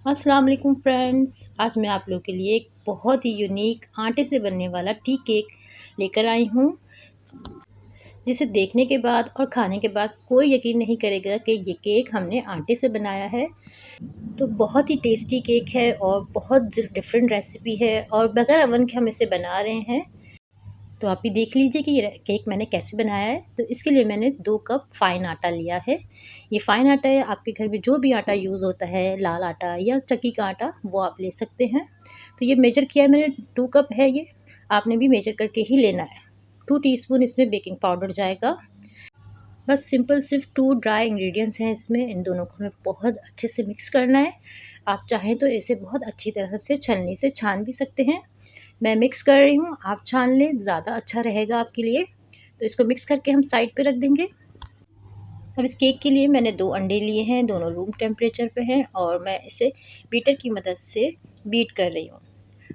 अस्सलाम वालेकुम फ्रेंड्स। आज मैं आप लोगों के लिए एक बहुत ही यूनिक आटे से बनने वाला टी केक लेकर आई हूँ, जिसे देखने के बाद और खाने के बाद कोई यकीन नहीं करेगा कि ये केक हमने आटे से बनाया है। तो बहुत ही टेस्टी केक है और बहुत डिफरेंट रेसिपी है और बगैर ओवन के हम इसे बना रहे हैं। तो आप भी देख लीजिए कि ये केक मैंने कैसे बनाया है। तो इसके लिए मैंने 2 कप फ़ाइन आटा लिया है। ये फ़ाइन आटा है, आपके घर में जो भी आटा यूज़ होता है, लाल आटा या चक्की का आटा, वो आप ले सकते हैं। तो ये मेजर किया है मैंने, 2 कप है ये, आपने भी मेजर करके ही लेना है। 2 टीस्पून इसमें बेकिंग पाउडर जाएगा। बस सिंपल सिर्फ 2 ड्राई इंग्रेडिएंट्स हैं इसमें, इन दोनों को हमें बहुत अच्छे से मिक्स करना है। आप चाहें तो इसे बहुत अच्छी तरह से छलनी से छान भी सकते हैं। मैं मिक्स कर रही हूँ, आप छान लें, ज़्यादा अच्छा रहेगा आपके लिए। तो इसको मिक्स करके हम साइड पे रख देंगे। अब इस केक के लिए मैंने 2 अंडे लिए हैं, दोनों रूम टेम्परेचर पे हैं और मैं इसे बीटर की मदद से बीट कर रही हूँ।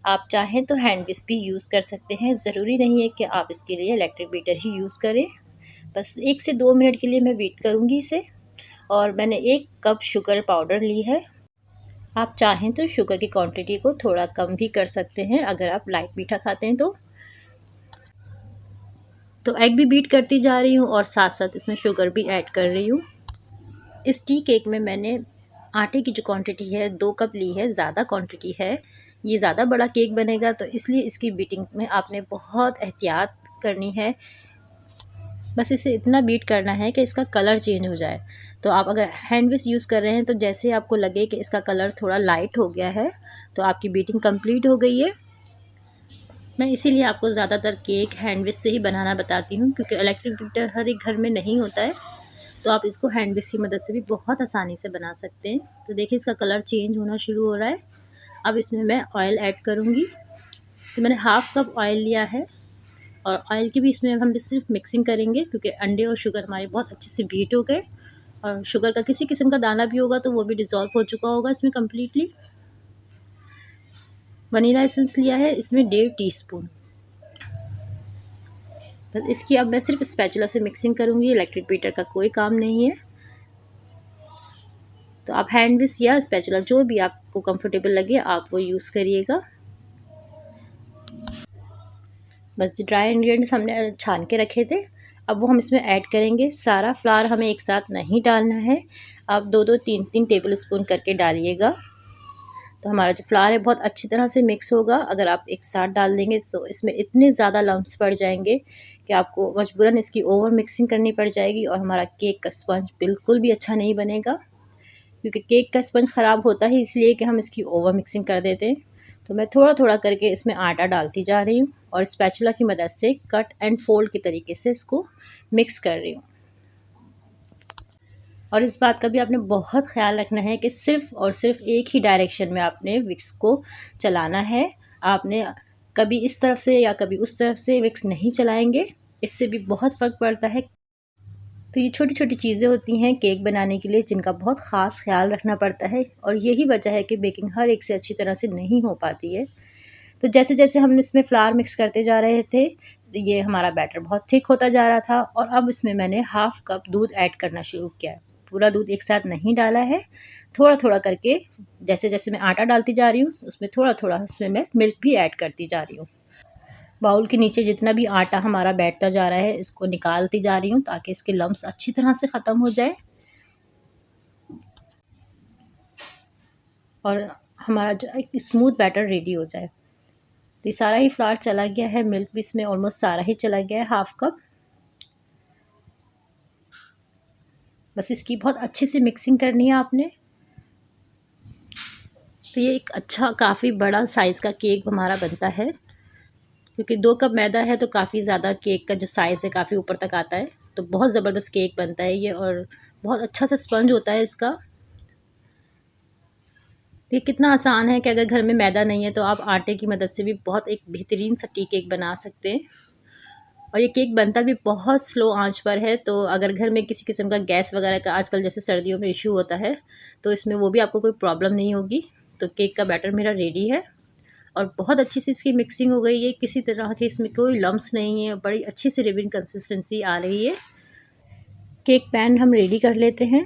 आप चाहें तो हैंड विस्क भी यूज़ कर सकते हैं, ज़रूरी नहीं है कि आप इसके लिए इलेक्ट्रिक बीटर ही यूज़ करें। बस 1 से 2 मिनट के लिए मैं बीट करूँगी इसे। और मैंने 1 कप शुगर पाउडर ली है। आप चाहें तो शुगर की क्वांटिटी को थोड़ा कम भी कर सकते हैं अगर आप लाइट मीठा खाते हैं तो एग भी बीट करती जा रही हूँ और साथ साथ इसमें शुगर भी ऐड कर रही हूँ। इस टी केक में मैंने आटे की जो क्वांटिटी है 2 कप ली है, ज़्यादा क्वांटिटी है। ये ज़्यादा बड़ा केक बनेगा तो इसलिए इसकी बीटिंग में आपने बहुत एहतियात करनी है। बस इसे इतना बीट करना है कि इसका कलर चेंज हो जाए। तो आप अगर हैंड विस्क यूज़ कर रहे हैं तो जैसे आपको लगे कि इसका कलर थोड़ा लाइट हो गया है तो आपकी बीटिंग कंप्लीट हो गई है। मैं इसीलिए आपको ज़्यादातर केक हैंड विस्क से ही बनाना बताती हूँ, क्योंकि इलेक्ट्रिक बीटर हर एक घर में नहीं होता है। तो आप इसको हैंड विस्क की मदद से भी बहुत आसानी से बना सकते हैं। तो देखिए इसका कलर चेंज होना शुरू हो रहा है। अब इसमें मैं ऑयल ऐड करूँगी। तो मैंने हाफ़ कप ऑयल लिया है और ऑयल की भी इसमें हम सिर्फ मिक्सिंग करेंगे, क्योंकि अंडे और शुगर हमारे बहुत अच्छे से बीट हो गए और शुगर का किसी किस्म का दाना भी होगा तो वो भी डिज़ोल्व हो चुका होगा इसमें कम्प्लीटली। वनीला एसेंस लिया है इसमें 1.5 टीस्पून। बस इसकी अब मैं सिर्फ स्पैचुला से मिक्सिंग करूँगी, इलेक्ट्रिक बीटर का कोई काम नहीं है। तो आप हैंड विस्क या स्पैचुला जो भी आपको कंफर्टेबल लगे आप वो यूज़ करिएगा। बस जो ड्राई इंग्रेडिएंट्स हमने छान के रखे थे अब वो हम इसमें ऐड करेंगे। सारा फ्लावर हमें एक साथ नहीं डालना है, आप 2-2, 3-3 टेबल स्पून करके डालिएगा। तो हमारा जो फ्लावर है बहुत अच्छी तरह से मिक्स होगा। अगर आप एक साथ डाल देंगे तो इसमें इतने ज़्यादा लम्प्स पड़ जाएंगे कि आपको मजबूरन इसकी ओवर मिक्सिंग करनी पड़ जाएगी और हमारा केक का स्पंज बिल्कुल भी अच्छा नहीं बनेगा, क्योंकि केक का स्पंज ख़राब होता है इसलिए कि हम इसकी ओवर मिक्सिंग कर देते हैं। तो मैं थोड़ा थोड़ा करके इसमें आटा डालती जा रही हूँ और स्पैचुला की मदद से कट एंड फोल्ड के तरीके से इसको मिक्स कर रही हूँ। और इस बात का भी आपने बहुत ख्याल रखना है कि सिर्फ़ और सिर्फ एक ही डायरेक्शन में आपने विक्स को चलाना है। आपने कभी इस तरफ से या कभी उस तरफ से विक्स नहीं चलाएंगे, इससे भी बहुत फ़र्क पड़ता है। तो ये छोटी छोटी चीज़ें होती हैं केक बनाने के लिए जिनका बहुत ख़ास ख्याल रखना पड़ता है और यही वजह है कि बेकिंग हर एक से अच्छी तरह से नहीं हो पाती है। तो जैसे जैसे हम इसमें फ्लावर मिक्स करते जा रहे थे ये हमारा बैटर बहुत थिक होता जा रहा था और अब इसमें मैंने हाफ़ कप दूध ऐड करना शुरू किया। पूरा दूध एक साथ नहीं डाला है, थोड़ा थोड़ा करके जैसे जैसे मैं आटा डालती जा रही हूँ उसमें थोड़ा थोड़ा इसमें मैं मिल्क भी ऐड करती जा रही हूँ। बाउल के नीचे जितना भी आटा हमारा बैठता जा रहा है इसको निकालती जा रही हूँ ताकि इसके लम्प्स अच्छी तरह से ख़त्म हो जाए और हमारा जो एक स्मूथ बैटर रेडी हो जाए। तो ये सारा ही फ्लावर चला गया है, मिल्क भी इसमें ऑलमोस्ट सारा ही चला गया है, हाफ़ कप। बस इसकी बहुत अच्छे से मिक्सिंग करनी है आपने। तो ये एक अच्छा काफ़ी बड़ा साइज़ का केक हमारा बनता है, क्योंकि 2 कप मैदा है तो काफ़ी ज़्यादा केक का जो साइज़ है काफ़ी ऊपर तक आता है। तो बहुत ज़बरदस्त केक बनता है ये और बहुत अच्छा सा स्पंज होता है इसका। ये कितना आसान है कि अगर घर में मैदा नहीं है तो आप आटे की मदद से भी बहुत एक बेहतरीन सा टी केक बना सकते हैं। और ये केक बनता भी बहुत स्लो आंच पर है, तो अगर घर में किसी किस्म का गैस वगैरह का आजकल जैसे सर्दियों में इशू होता है तो इसमें वो भी आपको कोई प्रॉब्लम नहीं होगी। तो केक का बैटर मेरा रेडी है और बहुत अच्छी सी इसकी मिक्सिंग हो गई है, किसी तरह के इसमें कोई लम्प्स नहीं है, बड़ी अच्छी सी रिबन कंसिस्टेंसी आ रही है। केक पैन हम रेडी कर लेते हैं।